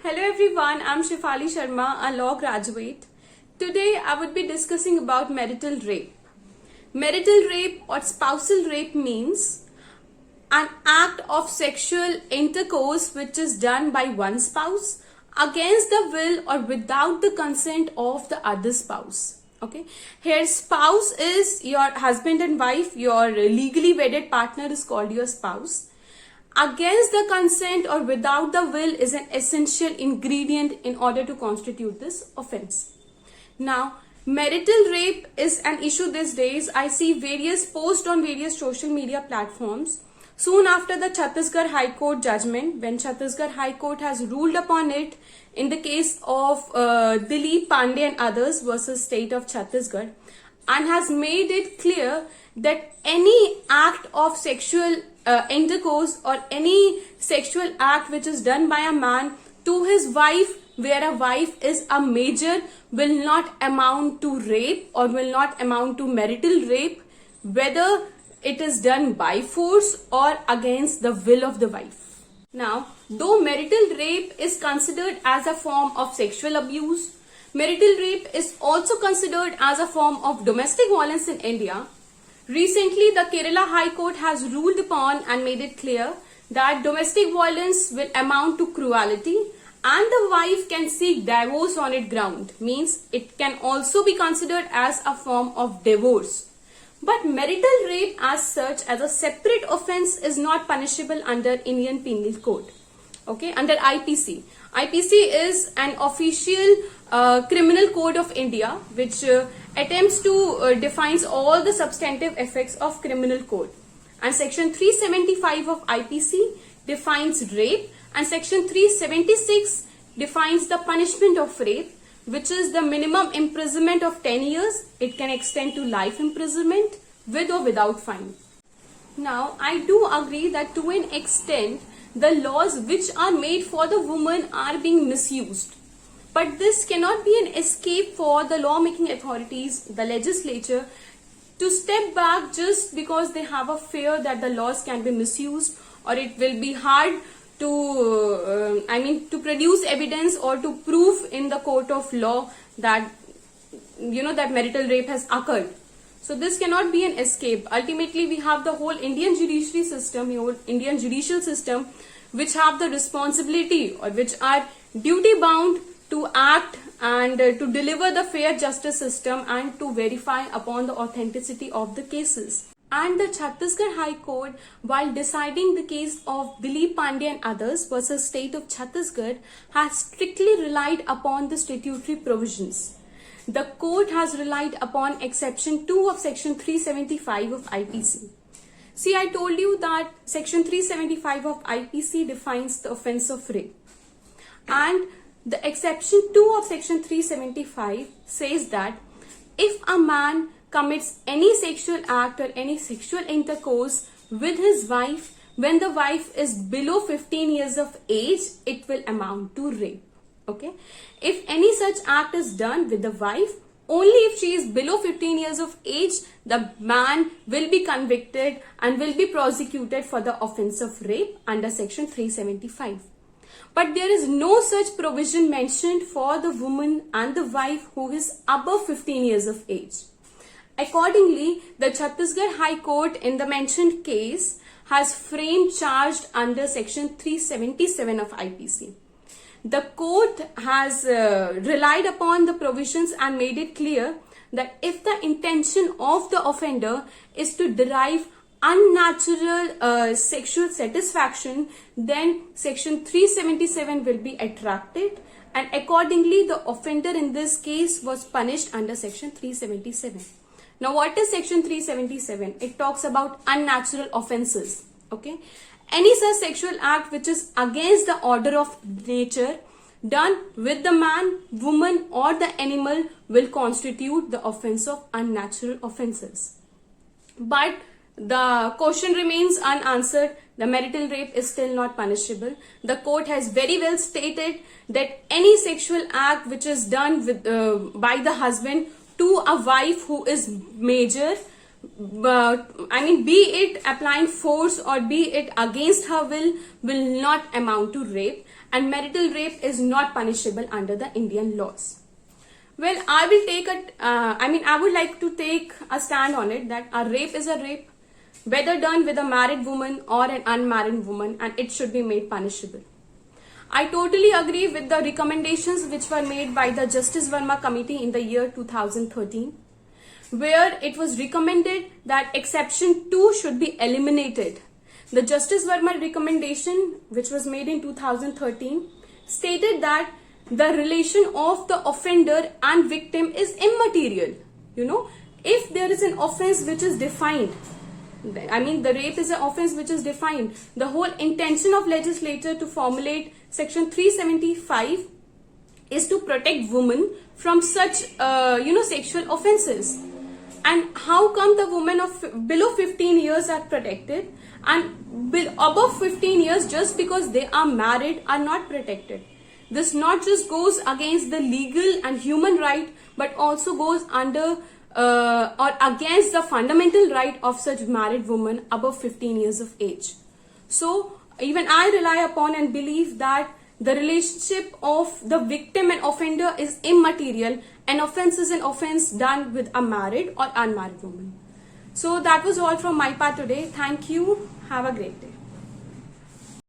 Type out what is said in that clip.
Hello everyone, I'm Shefali Sharma, a law graduate. Today I would be discussing about marital rape. Marital rape or spousal rape means an act of sexual intercourse which is done by one spouse against the will or without the consent of the other spouse. Okay, here spouse is your husband and wife, your legally wedded partner is called your spouse. Against the consent or without the will is an essential ingredient in order to constitute this offense. Now, marital rape is an issue these days. I see various posts on various social media platforms. Soon after the Chhattisgarh High Court judgment, when Chhattisgarh High Court has ruled upon it in the case of Dileep Pandey and others versus State of Chhattisgarh, and has made it clear that any act of sexual intercourse or any sexual act which is done by a man to his wife, where a wife is a major, will not amount to rape or will not amount to marital rape, whether it is done by force or against the will of the wife. Now, though marital rape is considered as a form of sexual abuse, marital rape is also considered as a form of domestic violence in India. Recently, the Kerala High Court has ruled upon and made it clear that domestic violence will amount to cruelty and the wife can seek divorce on its ground. Means it can also be considered as a form of divorce. But marital rape as such as a separate offense is not punishable under Indian Penal Code. Okay, under IPC. IPC is an official criminal code of India which attempts to defines all the substantive effects of criminal code. And section 375 of IPC defines rape and section 376 defines the punishment of rape, which is the minimum imprisonment of 10 years. It can extend to life imprisonment with or without fine. Now, I do agree that to an extent, the laws which are made for the woman are being misused. But this cannot be an escape for the lawmaking authorities, the legislature, to step back just because they have a fear that the laws can be misused or it will be hard to, to produce evidence or to prove in the court of law that, that marital rape has occurred. So this cannot be an escape. Ultimately, we have the whole Indian judiciary system, Indian judicial system, which have the responsibility or which are duty bound to act and to deliver the fair justice system and to verify upon the authenticity of the cases. And the Chhattisgarh High Court, while deciding the case of Dileep Pandey and others versus State of Chhattisgarh, has strictly relied upon the statutory provisions. The court has relied upon exception 2 of section 375 of IPC. See, I told you that section 375 of IPC defines the offense of rape. And the exception 2 of section 375 says that if a man commits any sexual act or any sexual intercourse with his wife when the wife is below 15 years of age, it will amount to rape. Okay, if any such act is done with the wife, only if she is below 15 years of age, the man will be convicted and will be prosecuted for the offense of rape under section 375. But there is no such provision mentioned for the woman and the wife who is above 15 years of age. Accordingly, the Chhattisgarh High Court in the mentioned case has framed charged under section 377 of IPC. The court has relied upon the provisions and made it clear that if the intention of the offender is to derive unnatural sexual satisfaction, then section 377 will be attracted, and accordingly the offender in this case was punished under section 377. Now, what is section 377? It talks about unnatural offenses. Okay, any such sexual act which is against the order of nature done with the man, woman or the animal will constitute the offense of unnatural offenses. But the question remains unanswered. The marital rape is still not punishable. The court has very well stated that any sexual act which is done with, by the husband to a wife who is major be it applying force or be it against her will not amount to rape, and marital rape is not punishable under the Indian laws. Well, I would like to take a stand on it that a rape is a rape, whether done with a married woman or an unmarried woman, and it should be made punishable. I totally agree with the recommendations which were made by the Justice Verma Committee in the year 2013, where it was recommended that exception 2 should be eliminated. The Justice Verma recommendation, which was made in 2013, stated that the relation of the offender and victim is immaterial. If there is an offense which is defined, the rape is an offense which is defined. The whole intention of legislature to formulate Section 375 is to protect women from such, sexual offenses. And how come the women of below 15 years are protected and above 15 years, just because they are married, are not protected? This not just goes against the legal and human right, but also goes under or against the fundamental right of such married women above 15 years of age. So even I rely upon and believe that the relationship of the victim and offender is immaterial. An offense is an offense done with a married or unmarried woman. So that was all from my part today. Thank you. Have a great day.